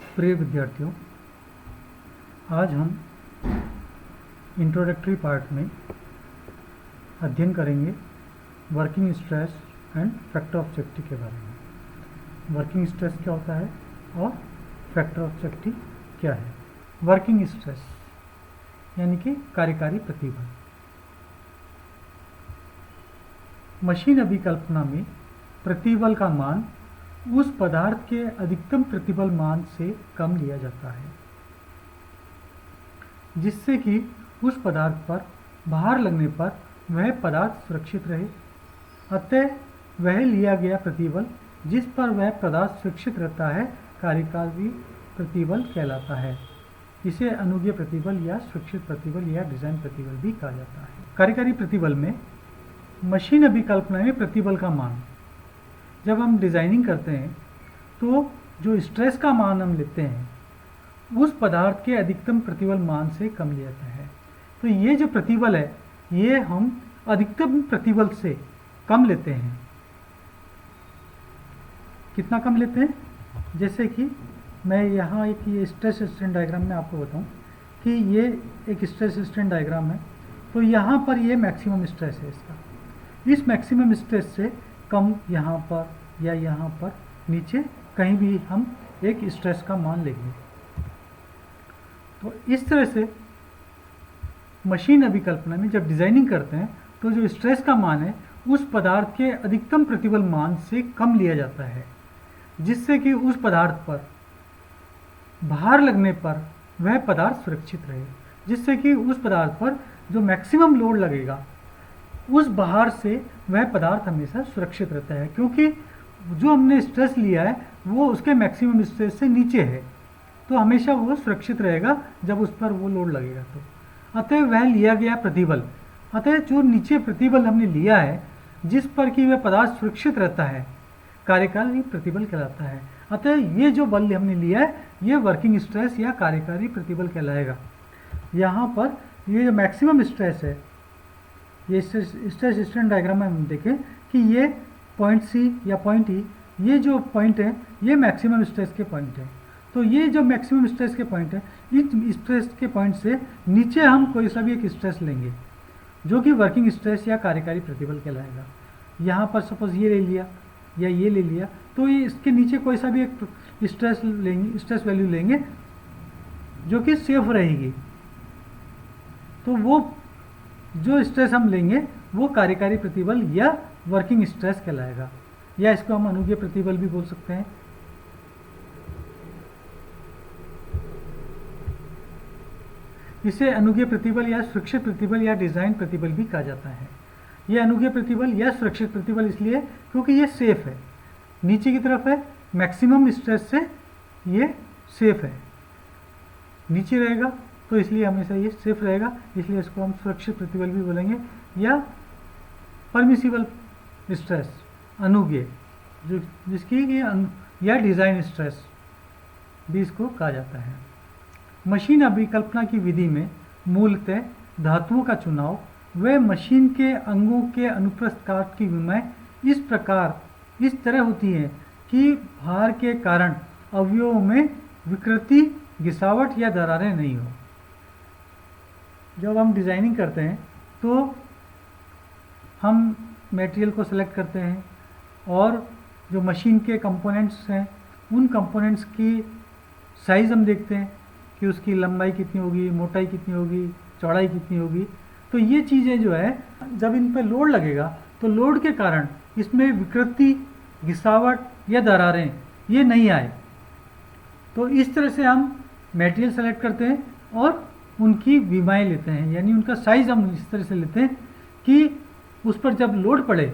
प्रिय विद्यार्थियों, आज हम इंट्रोडक्टरी पार्ट में अध्ययन करेंगे working stress and factor of safety के बारे में। वर्किंग स्ट्रेस क्या होता है और फैक्टर ऑफ सेफ्टी क्या है। वर्किंग स्ट्रेस यानी कि कार्यकारी प्रतिबल। मशीन अभिकल्पना में प्रतिबल का मान उस पदार्थ के अधिकतम प्रतिबल मान से कम लिया जाता है जिससे कि उस पदार्थ पर भार लगने पर वह पदार्थ सुरक्षित रहे। अतः वह लिया गया प्रतिबल जिस पर वह पदार्थ सुरक्षित रहता है कार्यकारी प्रतिबल कहलाता है। इसे अनुज्ञेय प्रतिबल या सुरक्षित प्रतिबल या डिजाइन प्रतिबल भी कहा जाता है। कार्यकारी प्रतिबल में मशीन अभिकल्पना में प्रतिबल का मान, जब हम डिज़ाइनिंग करते हैं तो जो स्ट्रेस का मान हम लेते हैं उस पदार्थ के अधिकतम प्रतिबल मान से कम लिया जाता है। तो ये जो प्रतिबल है ये हम अधिकतम प्रतिबल से कम लेते हैं। कितना कम लेते हैं? जैसे कि मैं यहाँ एक ये स्ट्रेस स्ट्रेन डायग्राम में आपको बताऊँ कि ये एक स्ट्रेस स्ट्रेन डायग्राम है। तो यहाँ पर ये मैक्सिमम स्ट्रेस है इसका। इस मैक्सिमम स्ट्रेस से कम यहाँ पर या यहाँ पर नीचे कहीं भी हम एक स्ट्रेस का मान लेंगे। तो इस तरह से मशीन अभिकल्पना में जब डिज़ाइनिंग करते हैं तो जो स्ट्रेस का मान है उस पदार्थ के अधिकतम प्रतिबल मान से कम लिया जाता है जिससे कि उस पदार्थ पर भार लगने पर वह पदार्थ सुरक्षित रहे। जिससे कि उस पदार्थ पर जो मैक्सिमम लोड लगेगा उस भार से वह पदार्थ हमेशा सुरक्षित रहता है, क्योंकि जो हमने स्ट्रेस लिया है वो उसके मैक्सिमम स्ट्रेस से नीचे है, तो हमेशा वो सुरक्षित रहेगा जब उस पर वो लोड लगेगा। तो अतः वह लिया गया प्रतिबल, अतः जो नीचे प्रतिबल हमने लिया है जिस पर कि वह पदार्थ सुरक्षित रहता है कार्यकारी प्रतिबल कहलाता है। अतः ये जो बल हमने लिया है ये वर्किंग स्ट्रेस या कार्यकारी प्रतिबल कहलाएगा। यहाँ पर ये जो मैक्सिमम स्ट्रेस है, ये स्ट्रेस स्ट्रेन डायग्राम में हम देखें कि ये पॉइंट सी या पॉइंट ई, ये जो पॉइंट है ये मैक्सिमम स्ट्रेस के पॉइंट है। तो ये जो मैक्सिमम स्ट्रेस के पॉइंट है, इस स्ट्रेस के पॉइंट से नीचे हम कोई सा भी एक स्ट्रेस लेंगे जो कि वर्किंग स्ट्रेस या कार्यकारी प्रतिबल कहलाएगा। यहाँ पर सपोज ये ले लिया या ये ले लिया, तो ये इसके नीचे कोई सा भी एक स्ट्रेस लेंगे, स्ट्रेस वैल्यू लेंगे जो कि सेफ रहेगी। तो वो जो स्ट्रेस हम लेंगे वो कार्यकारी प्रतिबल या वर्किंग स्ट्रेस कहलाएगा, या इसको हम अनुज्ञेय प्रतिबल भी बोल सकते हैं। इसे अनुज्ञेय प्रतिबल या सुरक्षित प्रतिबल या डिजाइन प्रतिबल भी कहा जाता है। यह अनुज्ञेय प्रतिबल या सुरक्षित प्रतिबल इसलिए क्योंकि ये सेफ है, नीचे की तरफ है, मैक्सिमम स्ट्रेस से ये सेफ है, नीचे रहेगा तो इसलिए हमेशा ये सेफ रहेगा, इसलिए इसको हम सुरक्षित प्रतिबल भी बोलेंगे। या परमिसिबल स्ट्रेस अनुज्ञेय जो जिसकी या डिज़ाइन स्ट्रेस भी इसको कहा जाता है। मशीन अभिकल्पना की विधि में मूलतः धातुओं का चुनाव व मशीन के अंगों के अनुप्रस्थ काट की विनिमय इस तरह होती है कि भार के कारण अवयवों में विकृति, घिसावट या दरारें नहीं हो। जब हम डिज़ाइनिंग करते हैं तो हम मटेरियल को सेलेक्ट करते हैं और जो मशीन के कंपोनेंट्स हैं उन कंपोनेंट्स की साइज़ हम देखते हैं कि उसकी लंबाई कितनी होगी, मोटाई कितनी होगी, चौड़ाई कितनी होगी। तो ये चीज़ें जो है जब इन पर लोड लगेगा तो लोड के कारण इसमें विकृति, घिसावट या दरारें ये नहीं आए। तो इस तरह से हम मटेरियल सेलेक्ट करते हैं और उनकी विमाएँ लेते हैं, यानी उनका साइज़ हम इस तरह से लेते हैं कि उस पर जब लोड पड़े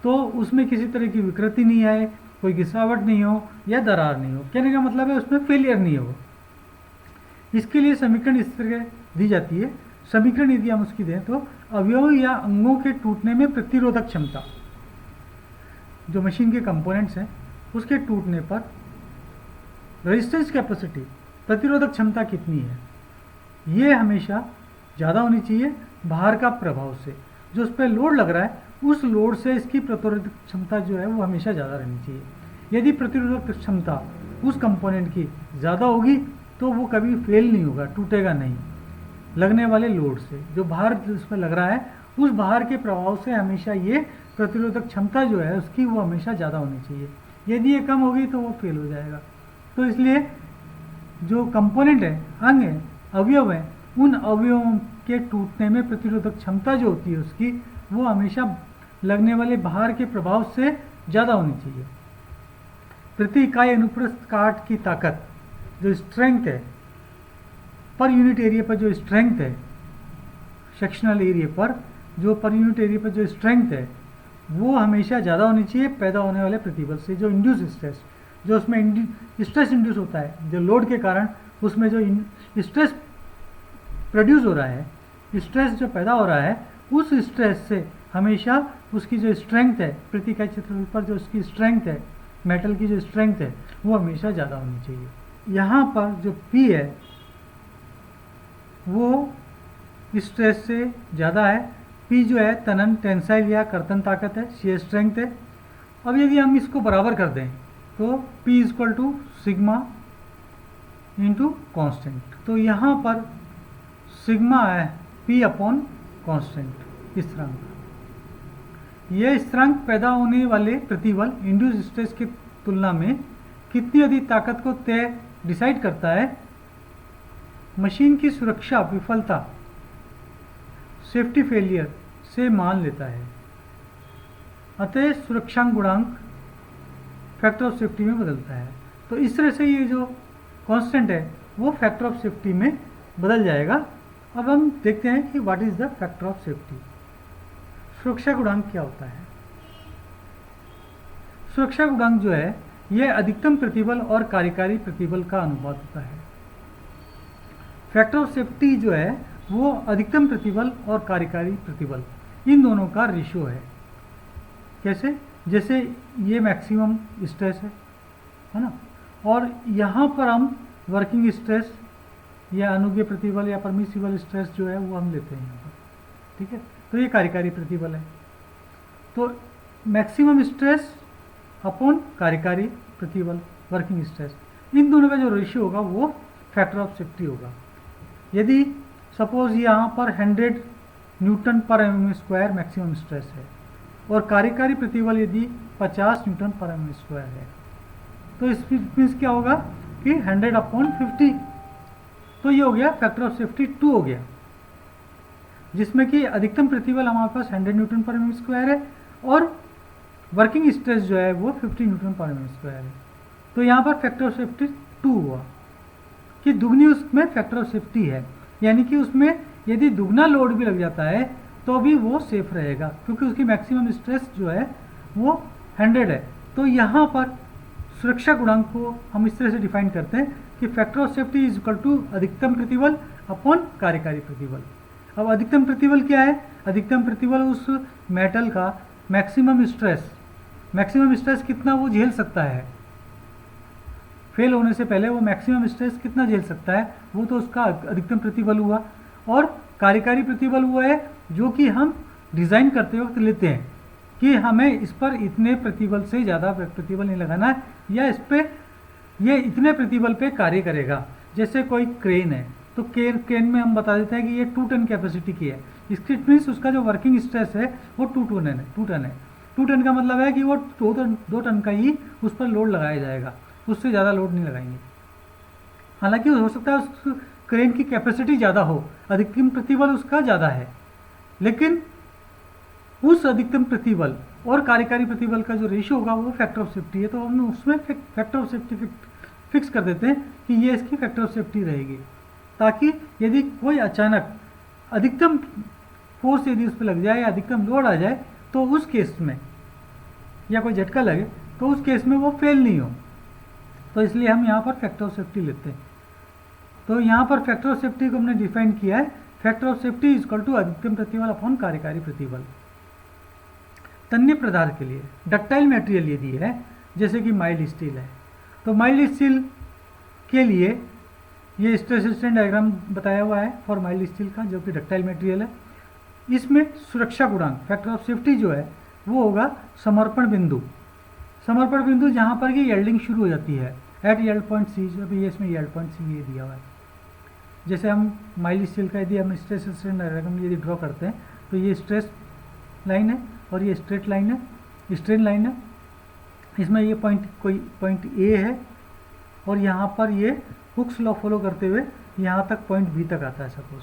तो उसमें किसी तरह की विकृति नहीं आए, कोई घिसावट नहीं हो या दरार नहीं हो। कहने का मतलब है उसमें फेलियर नहीं हो। इसके लिए समीकरण इस तरह दी जाती है। समीकरण यदि हम उसकी दें तो अवयव या अंगों के टूटने में प्रतिरोधक क्षमता, जो मशीन के कंपोनेंट्स हैं उसके टूटने पर रेजिस्टेंस कैपेसिटी, प्रतिरोधक क्षमता कितनी है, ये हमेशा ज़्यादा होनी चाहिए भार का प्रभाव से। जो उस पर लोड लग रहा है उस लोड से इसकी प्रतिरोधक क्षमता जो है वो हमेशा ज़्यादा रहनी चाहिए। यदि प्रतिरोधक क्षमता उस कंपोनेंट की ज़्यादा होगी तो वो कभी फेल नहीं होगा, टूटेगा नहीं। लगने वाले लोड से जो भार उसमें लग रहा है उस भार के प्रभाव से हमेशा ये प्रतिरोधक क्षमता जो है उसकी वो हमेशा ज़्यादा होनी चाहिए। यदि ये कम होगी तो वो फेल हो जाएगा। तो इसलिए जो कंपोनेंट है, अंग है, अवयव है, उन अवयवों के टूटने में प्रतिरोधक क्षमता जो होती है उसकी वो हमेशा लगने वाले भार के प्रभाव से ज़्यादा होनी चाहिए। प्रति इकाई अनुप्रस्थ काट की ताकत जो स्ट्रेंथ है, पर यूनिट एरिया पर जो स्ट्रेंथ है, सेक्शनल एरिया पर जो पर यूनिट एरिया पर जो स्ट्रेंथ है वो हमेशा ज़्यादा होनी चाहिए पैदा होने वाले प्रतिबल से। जो इंड्यूस स्ट्रेस, जो उसमें स्ट्रेस इंड्यूस होता है, जो लोड के कारण उसमें जो स्ट्रेस प्रोड्यूस हो रहा है, स्ट्रेस जो पैदा हो रहा है, उस स्ट्रेस से हमेशा उसकी जो स्ट्रेंथ है, प्रति इकाई क्षेत्रफल पर जो उसकी स्ट्रेंथ है, मेटल की जो स्ट्रेंथ है वो हमेशा ज़्यादा होनी चाहिए। यहाँ पर जो P है वो स्ट्रेस से ज़्यादा है। P जो है तनन, टेंसाइल या कर्तन ताकत है, शेयर स्ट्रेंथ है। अब यदि हम इसको बराबर कर दें तो P equal to sigma into constant, तो यहाँ पर सिग्मा है P अपॉन कॉन्स्टेंट स्थिरांक। यह स्थिरांक पैदा होने वाले प्रतिबल इंड्यूस स्ट्रेस की तुलना में कितनी अधिक ताकत को तय डिसाइड करता है। मशीन की सुरक्षा विफलता, सेफ्टी फेलियर से मान लेता है। अतः सुरक्षांक गुणांक फैक्टर ऑफ सेफ्टी में बदलता है। तो इस तरह से ये जो कांस्टेंट है वो फैक्टर ऑफ सेफ्टी में बदल जाएगा। अब हम देखते हैं कि what is the factor of safety. सुरक्षा गुणांक क्या होता है? सुरक्षा गुणांक जो है यह अधिकतम प्रतिबल और कार्यकारी प्रतिबल का अनुपात होता है। फैक्टर ऑफ सेफ्टी जो है वो अधिकतम प्रतिबल और कार्यकारी प्रतिबल इन दोनों का रेशियो है। कैसे? जैसे ये मैक्सिमम स्ट्रेस है ना, और यहाँ पर हम वर्किंग स्ट्रेस या अनुज्ञेय प्रतिबल या परमिसिबल स्ट्रेस जो है वो हम लेते हैं यहाँ पर, ठीक है। तो ये कार्यकारी प्रतिबल है। तो मैक्सिमम स्ट्रेस अपॉन कार्यकारी प्रतिबल, वर्किंग स्ट्रेस, इन दोनों का जो रेशियो होगा वो फैक्टर ऑफ सेफ्टी होगा। यदि सपोज यहाँ पर 100 न्यूटन पर mm स्क्वायर मैक्सिमम स्ट्रेस है और कार्यकारी प्रतिबल यदि 50 न्यूटन पर mm स्क्वायर है, तो इस मीन्स क्या होगा कि 100 अपॉन 50, तो ये हो गया फैक्टर ऑफ सेफ्टी 2 हो गया, जिसमें कि अधिकतम प्रतिबल हमारे पास 100 न्यूटन पर mm स्क्वायर है और वर्किंग स्ट्रेस जो है वो 50 न्यूटन पर mm स्क्वायर है। तो यहाँ पर फैक्टर ऑफ सेफ्टी 2 हुआ कि दुगनी उसमें फैक्टर ऑफ सेफ्टी है, यानी कि उसमें यदि दुगना लोड भी लग जाता है तो भी वो सेफ रहेगा क्योंकि उसकी मैक्सिमम स्ट्रेस जो है वो 100 है। तो यहाँ पर सुरक्षा गुणांक को हम इस तरह से डिफाइन करते हैं कि factor of safety is equal to अधिकतम प्रतिबल अपॉन कार्यकारी प्रतिबल। अब अधिकतम प्रतिबल क्या है? अधिकतम प्रतिबल उस मेटल का मैक्सिमम स्ट्रेस कितना वो झेल सकता है, फेल होने से पहले वो मैक्सिमम स्ट्रेस कितना झेल सकता है, वो तो उसका अधिकतम प्रतिबल हुआ। और कार्यकारी प्रतिबल हुआ है जो कि हम डिज़ाइन करते वक्त लेते हैं कि हमें इस पर इतने प्रतिबल से ज़्यादा प्रतिबल नहीं लगाना है या इस पर ये इतने प्रतिबल पे कार्य करेगा। जैसे कोई क्रेन है तो क्रेन में हम बता देते हैं कि ये 2 टन कैपेसिटी की है, इसकी मीन्स उसका जो वर्किंग स्ट्रेस है वो 2 टन है। 2 टन का मतलब है कि वो 2 टन का ही उस पर लोड लगाया जाएगा, उससे ज़्यादा लोड नहीं लगाएंगे। हालांकि हो सकता है उस क्रेन की कैपेसिटी ज़्यादा हो, अधिकतम प्रतिबल उसका ज़्यादा है, लेकिन उस अधिकतम प्रतिबल और कार्यकारी प्रतिबल का जो रेशियो होगा वो फैक्टर ऑफ सेफ्टी है। तो हम उसमें फैक्टर ऑफ सेफ्टी फिक्स कर देते हैं कि ये इसकी फैक्टर ऑफ सेफ्टी रहेगी, ताकि यदि कोई अचानक अधिकतम फोर्स यदि उस पर लग जाए या अधिकतम लोड आ जाए तो उस केस में, या कोई झटका लगे तो उस केस में वो फेल नहीं हो। तो इसलिए हम यहाँ पर फैक्टर ऑफ सेफ्टी लेते हैं। तो यहाँ पर फैक्टर ऑफ सेफ्टी को हमने डिफाइन किया है, factor of safety is equal to अधिकतम प्रतिबल अपॉन कार्यकारी प्रतिबल। तन्य पदार्थ के लिए डक्टाइल मटेरियल यदि है जैसे कि माइल्ड स्टील है, तो माइल्ड स्टील के लिए ये स्ट्रेस स्ट्रेन डायग्राम बताया हुआ है फॉर माइल्ड स्टील का, जो कि डक्टाइल मटेरियल है। इसमें सुरक्षा गुणांक फैक्टर ऑफ सेफ्टी जो है वो होगा समर्पण बिंदु जहाँ पर कि येल्डिंग शुरू हो जाती है। एट येल्ड पॉइंट सी, जो भी इसमें येल्ड पॉइंट सी ये दिया हुआ है। जैसे हम माइल्ड स्टील का यदि हम स्ट्रेस स्ट्रेन डायग्राम यदि ड्रॉ करते हैं तो ये स्ट्रेस लाइन है और ये स्ट्रेट लाइन है, स्ट्रेन लाइन है। इसमें ये पॉइंट कोई पॉइंट ए है और यहाँ पर ये हुक्स लॉ फॉलो करते हुए यहाँ तक पॉइंट बी तक आता है सपोज,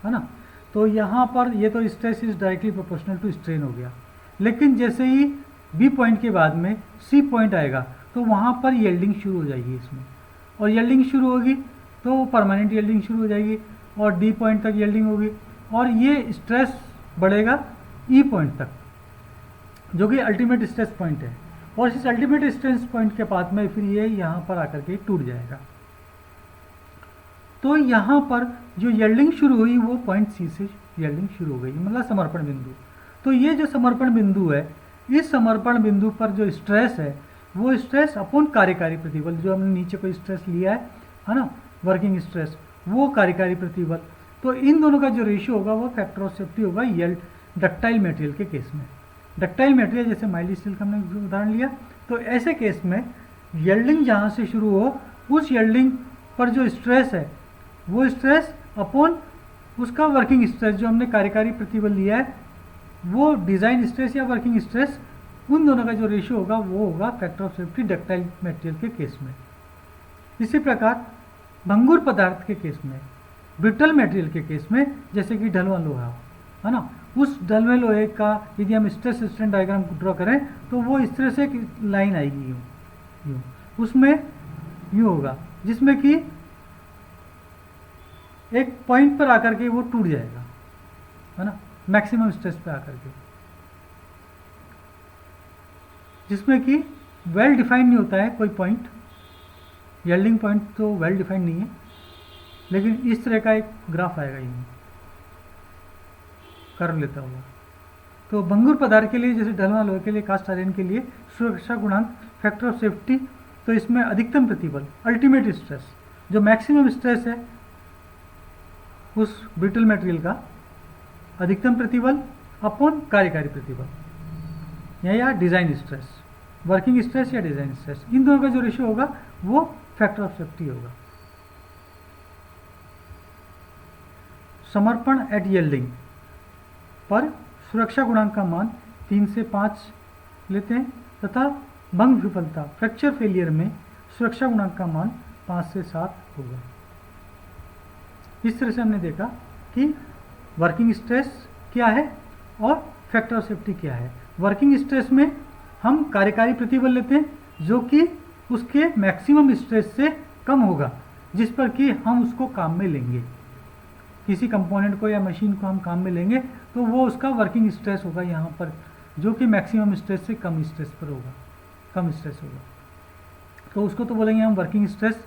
है ना। तो यहाँ पर ये तो stress is directly proportional to strain हो गया, लेकिन जैसे ही बी पॉइंट के बाद में सी पॉइंट आएगा तो वहाँ पर येल्डिंग शुरू हो जाएगी इसमें, और येल्डिंग शुरू होगी तो परमानेंट येल्डिंग शुरू हो जाएगी और डी पॉइंट तक येल्डिंग होगी और ये स्ट्रेस बढ़ेगा ई पॉइंट तक, जो कि अल्टीमेट स्ट्रेस पॉइंट है। और इस अल्टीमेट स्ट्रेस पॉइंट के बाद में फिर ये यहाँ पर आकर के टूट जाएगा। तो यहाँ पर जो येल्डिंग शुरू हुई वो पॉइंट सी से येल्डिंग शुरू हो गई, मतलब समर्पण बिंदु। तो ये जो समर्पण बिंदु है, इस समर्पण बिंदु पर जो स्ट्रेस है वो स्ट्रेस अपॉन कार्यकारी प्रतिबल, जो हमने नीचे कोई स्ट्रेस लिया है ना, वर्किंग स्ट्रेस, वो कार्यकारी प्रतिबल। तो इन दोनों का जो रेशियो होगा वो फैक्टर ऑफ सेफ्टी होगा येल्ड डक्टाइल मटेरियल के केस में। डक्टाइल मटेरियल जैसे माइल्ड स्टील का हमने उदाहरण लिया, तो ऐसे केस में येल्डिंग जहाँ से शुरू हो उस येल्डिंग पर जो स्ट्रेस है वो स्ट्रेस अपॉन उसका वर्किंग स्ट्रेस जो हमने कार्यकारी प्रतिबल लिया है, वो डिज़ाइन स्ट्रेस या वर्किंग स्ट्रेस, उन दोनों का जो रेशियो होगा वो होगा factor of safety ductile material के केस में। इसी प्रकार भंगुर पदार्थ के केस में, ब्रिटल मटेरियल के केस में, जैसे कि ढलवा लोहा है ना, उस ढलवे लोहे का यदि हम स्ट्रेस स्ट्रेन डायग्राम ड्रॉ करें तो वो इस तरह से एक लाइन आएगी यूँ यूँ, उसमें यूँ होगा जिसमें कि एक पॉइंट पर आकर के वो टूट जाएगा, है ना, मैक्सिमम स्ट्रेस पे आकर के, जिसमें कि वेल डिफाइंड नहीं होता है कोई पॉइंट, येल्डिंग पॉइंट तो वेल डिफाइंड नहीं है, लेकिन इस तरह का एक ग्राफ आएगा यूँ कर्व लेता हुआ। तो भंगुर पदार्थ के लिए, जैसे ढलवा लोहे के लिए, कास्ट आयरन के लिए सुरक्षा गुणांक फैक्टर ऑफ सेफ्टी, तो इसमें अधिकतम प्रतिबल अल्टीमेट स्ट्रेस, जो मैक्सिमम स्ट्रेस है उस ब्रिटल मटेरियल का, अधिकतम प्रतिबल अपॉन कार्यकारी प्रतिबल या डिज़ाइन स्ट्रेस, वर्किंग स्ट्रेस या डिज़ाइन स्ट्रेस, इन दोनों का जो रेशियो होगा वो फैक्टर ऑफ सेफ्टी होगा। समर्पण एट येल्डिंग पर सुरक्षा गुणांक का मान 3 से 5 लेते हैं तथा भंग विफलता फ्रैक्चर फेलियर में सुरक्षा गुणांक का मान 5 से 7 होगा। इस तरह से हमने देखा कि वर्किंग स्ट्रेस क्या है और फैक्टर ऑफ सेफ्टी क्या है। वर्किंग स्ट्रेस में हम कार्यकारी प्रतिबल लेते हैं जो कि उसके मैक्सिमम स्ट्रेस से कम होगा, जिस पर कि हम उसको काम में लेंगे, किसी कंपोनेंट को या मशीन को हम काम में लेंगे तो वो उसका वर्किंग स्ट्रेस होगा यहाँ पर, जो कि मैक्सिमम स्ट्रेस से कम स्ट्रेस पर होगा, कम स्ट्रेस होगा, तो उसको तो बोलेंगे हम वर्किंग स्ट्रेस।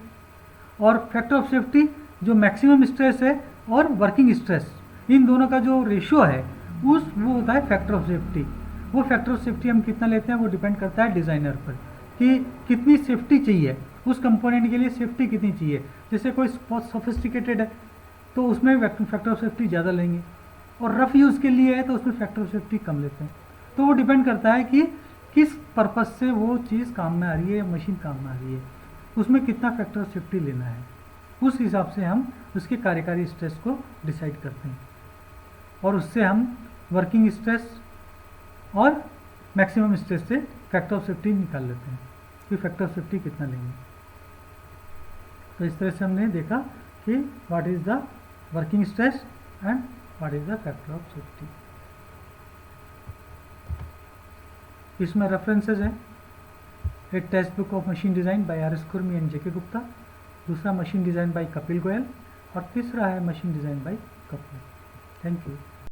और फैक्टर ऑफ सेफ्टी जो मैक्सिमम स्ट्रेस है और वर्किंग स्ट्रेस, इन दोनों का जो रेशियो है वो होता है फैक्टर ऑफ सेफ्टी। वो फैक्टर ऑफ सेफ्टी हम कितना लेते हैं वो डिपेंड करता है डिज़ाइनर पर कि कितनी सेफ्टी चाहिए, उस कंपोनेंट के लिए सेफ्टी कितनी चाहिए। जैसे कोई बहुत सोफिस्टिकेटेड है तो उसमें फैक्टर ऑफ सेफ्टी ज़्यादा लेंगे, और रफ़ यूज़ के लिए है तो उसमें फैक्टर ऑफ सेफ्टी कम लेते हैं। तो वो डिपेंड करता है कि किस पर्पज़ से वो चीज़ काम में आ रही है या मशीन काम में आ रही है, उसमें कितना फैक्टर ऑफ सेफ्टी लेना है, उस हिसाब से हम उसके कार्यकारी स्ट्रेस को डिसाइड करते हैं और उससे हम वर्किंग स्ट्रेस और मैक्सिमम स्ट्रेस से फैक्टर ऑफ सेफ्टी निकाल लेते हैं कि फैक्टर ऑफ सेफ्टी कितना लेंगे। तो इस तरह से हमने देखा कि what is the working stress and what is the factor of safety. इसमें रेफरेंसेज है, एक text book of machine design by R S Kurmi and J K Gupta, दूसरा machine design by Kapil Goyal और तीसरा है machine design by Kapoor. Thank you.